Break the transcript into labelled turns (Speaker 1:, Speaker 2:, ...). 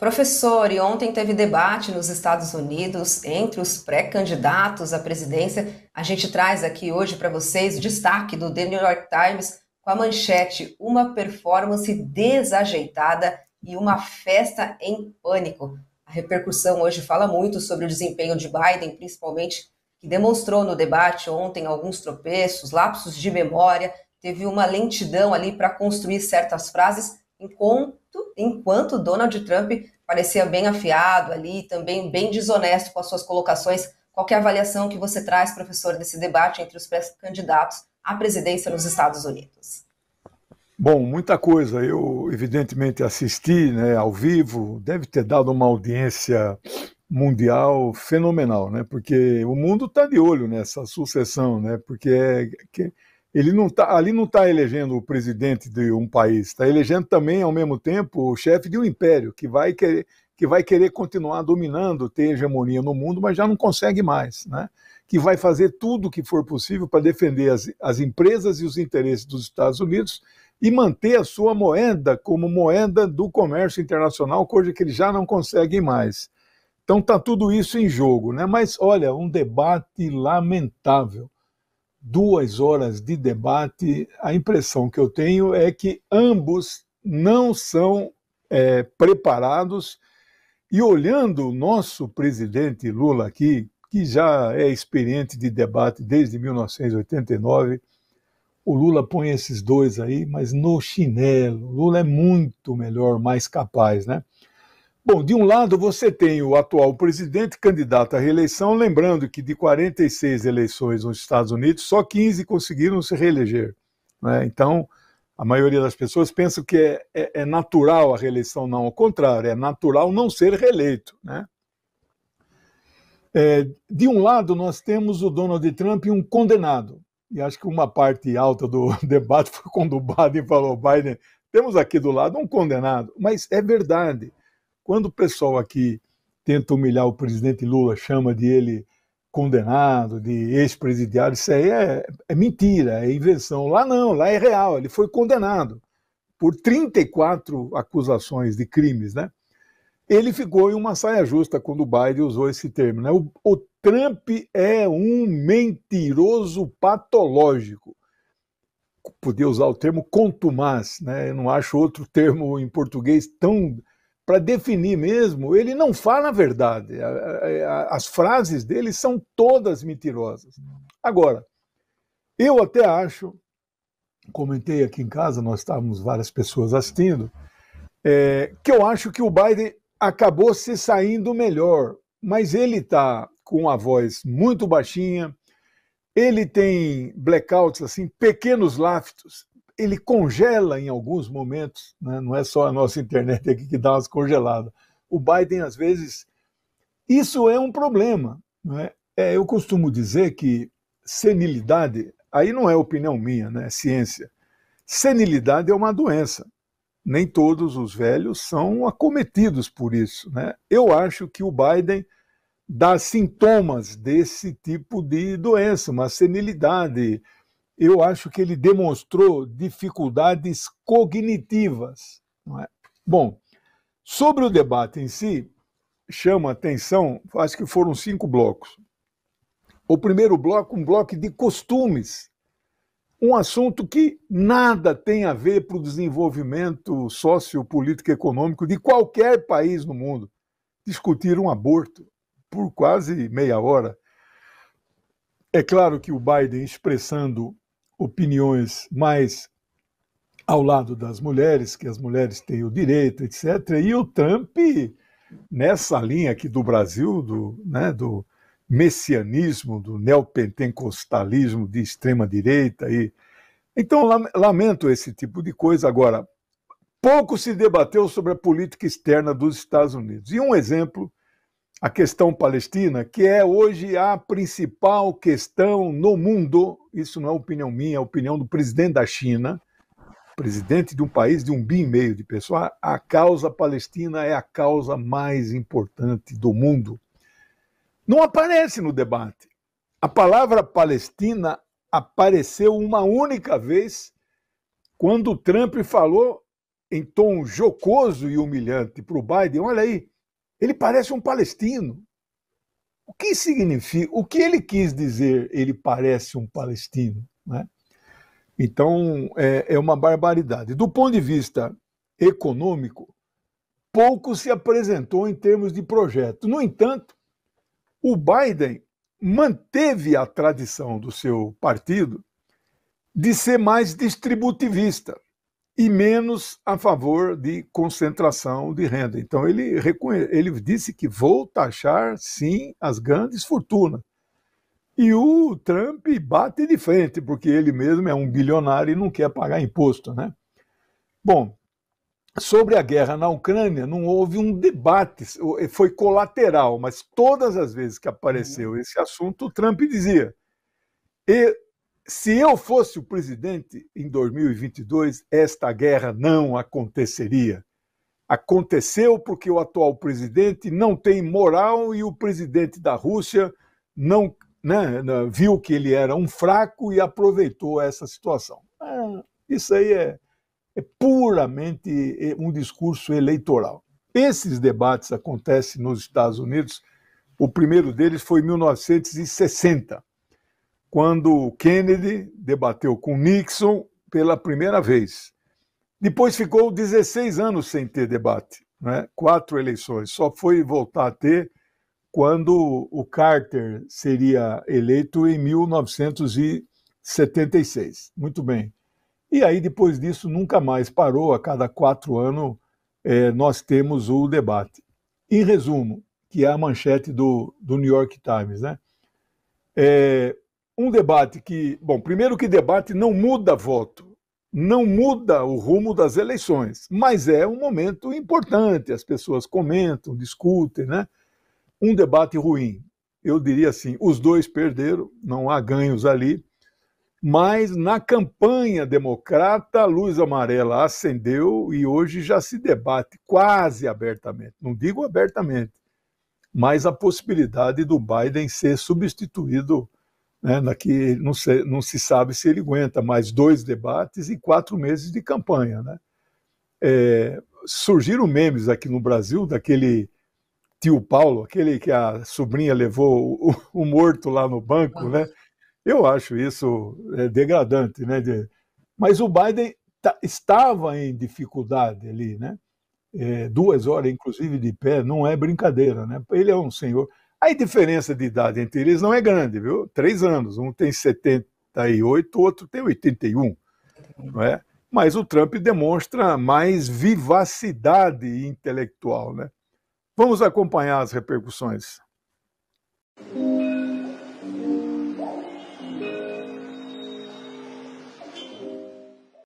Speaker 1: Professor, e ontem teve debate nos Estados Unidos entre os pré-candidatos à presidência. A gente traz aqui hoje para vocês o destaque do The New York Times com a manchete: uma performance desajeitada e uma festa em pânico. A repercussão hoje fala muito sobre o desempenho de Biden, principalmente, que demonstrou no debate ontem alguns tropeços, lapsos de memória, teve uma lentidão ali para construir certas frases, enquanto Donald Trump parecia bem afiado ali, também bem desonesto com as suas colocações. Qual que é a avaliação que você traz, professor, desse debate entre os pré-candidatos à presidência nos Estados Unidos?
Speaker 2: Bom, muita coisa. Eu, evidentemente, assisti, né, ao vivo. Deve ter dado uma audiência mundial fenomenal, né? Porque o mundo está de olho nessa sucessão, né? Porque ele não tá, ali não está elegendo o presidente de um país, está elegendo também, ao mesmo tempo, o chefe de um império que vai querer continuar dominando, ter hegemonia no mundo, mas já não consegue mais, né? Que vai fazer tudo o que for possível para defender as empresas e os interesses dos Estados Unidos e manter a sua moeda como moeda do comércio internacional, coisa que ele já não consegue mais. Então está tudo isso em jogo, né? Mas olha, um debate lamentável. 2 horas de debate, a impressão que eu tenho é que ambos não são preparados. E olhando o nosso presidente Lula aqui, que já é experiente de debate desde 1989, o Lula põe esses dois aí, mas no chinelo. O Lula é muito melhor, mais capaz, né? Bom, de um lado você tem o atual presidente candidato à reeleição, lembrando que de 46 eleições nos Estados Unidos, só 15 conseguiram se reeleger, né? Então, a maioria das pessoas pensa que é natural a reeleição, não, ao contrário, é natural não ser reeleito, né? De um lado nós temos o Donald Trump, um condenado, e acho que uma parte alta do debate foi quando o Biden falou: Biden, temos aqui do lado um condenado, mas é verdade. Quando o pessoal aqui tenta humilhar o presidente Lula, chama de ele condenado, de ex-presidiário, isso aí é mentira, é invenção. Lá não, lá é real, ele foi condenado por 34 acusações de crimes, né? Ele ficou em uma saia justa quando o Biden usou esse termo, né? O Trump é um mentiroso patológico. Podia usar o termo contumaz, né? Eu não acho outro termo em português tão... para definir mesmo, ele não fala a verdade. As frases dele são todas mentirosas. Agora, eu até acho, comentei aqui em casa, nós estávamos várias pessoas assistindo, que eu acho que o Biden acabou se saindo melhor, mas ele está com a voz muito baixinha, ele tem blackouts, assim, pequenos lapsos, ele congela em alguns momentos, né? Não é só a nossa internet aqui que dá umas congeladas. O Biden, às vezes, isso é um problema, não é? Eu costumo dizer que senilidade, aí não é opinião minha, né? É ciência. Senilidade é uma doença. Nem todos os velhos são acometidos por isso, né? Eu acho que o Biden dá sintomas desse tipo de doença, uma senilidade. Eu acho que ele demonstrou dificuldades cognitivas, não é? Bom, sobre o debate em si, chama a atenção, acho que foram 5 blocos. O primeiro bloco, um bloco de costumes, um assunto que nada tem a ver para o desenvolvimento sociopolítico e econômico de qualquer país no mundo. Discutir um aborto por quase meia hora. É claro que o Biden, expressando opiniões mais ao lado das mulheres, que as mulheres têm o direito, etc. E o Trump, nessa linha aqui do Brasil, do messianismo, do neopentecostalismo de extrema-direita. Então, lamento esse tipo de coisa. Agora, pouco se debateu sobre a política externa dos Estados Unidos. E um exemplo, a questão palestina, que é hoje a principal questão no mundo. Isso não é opinião minha, é opinião do presidente da China, presidente de um país de 1,5 bilhão de pessoas. A causa palestina é a causa mais importante do mundo. Não aparece no debate. A palavra Palestina apareceu uma única vez quando o Trump falou em tom jocoso e humilhante para o Biden: olha aí, ele parece um palestino. O que significa? O que ele quis dizer, ele parece um palestino, né? Então, é uma barbaridade. Do ponto de vista econômico, pouco se apresentou em termos de projeto. No entanto, o Biden manteve a tradição do seu partido de ser mais distributivista e menos a favor de concentração de renda. Então, ele disse que vou taxar, sim, as grandes fortunas. E o Trump bate de frente, porque ele mesmo é um bilionário e não quer pagar imposto, né? Bom, sobre a guerra na Ucrânia, não houve um debate, foi colateral, mas todas as vezes que apareceu esse assunto, o Trump dizia: se eu fosse o presidente em 2022, esta guerra não aconteceria. Aconteceu porque o atual presidente não tem moral e o presidente da Rússia não, né, viu que ele era um fraco e aproveitou essa situação. Isso aí é puramente um discurso eleitoral. Esses debates acontecem nos Estados Unidos. O primeiro deles foi em 1960, quando Kennedy debateu com Nixon pela primeira vez. Depois ficou 16 anos sem ter debate, né? 4 eleições. Só foi voltar a ter quando o Carter seria eleito em 1976. Muito bem. E aí, depois disso, nunca mais parou. A cada 4 anos, nós temos o debate. Em resumo, que é a manchete do New York Times, né? Um debate que, bom, primeiro que debate não muda voto, não muda o rumo das eleições, mas é um momento importante, as pessoas comentam, discutem, né? Um debate ruim, eu diria assim, os dois perderam, não há ganhos ali, mas na campanha democrata a luz amarela acendeu e hoje já se debate quase abertamente, não digo abertamente, mas a possibilidade do Biden ser substituído, né, que não se sabe se ele aguenta mais 2 debates e 4 meses de campanha, né? Surgiram memes aqui no Brasil daquele tio Paulo, aquele que a sobrinha levou o morto lá no banco, né? Eu acho isso degradante, né? Mas o Biden estava em dificuldade ali, né? 2 horas, inclusive, de pé, não é brincadeira, né? Ele é um senhor. A diferença de idade entre eles não é grande, viu? 3 anos. Um tem 78, o outro tem 81, não é? Mas o Trump demonstra mais vivacidade intelectual, né? Vamos acompanhar as repercussões.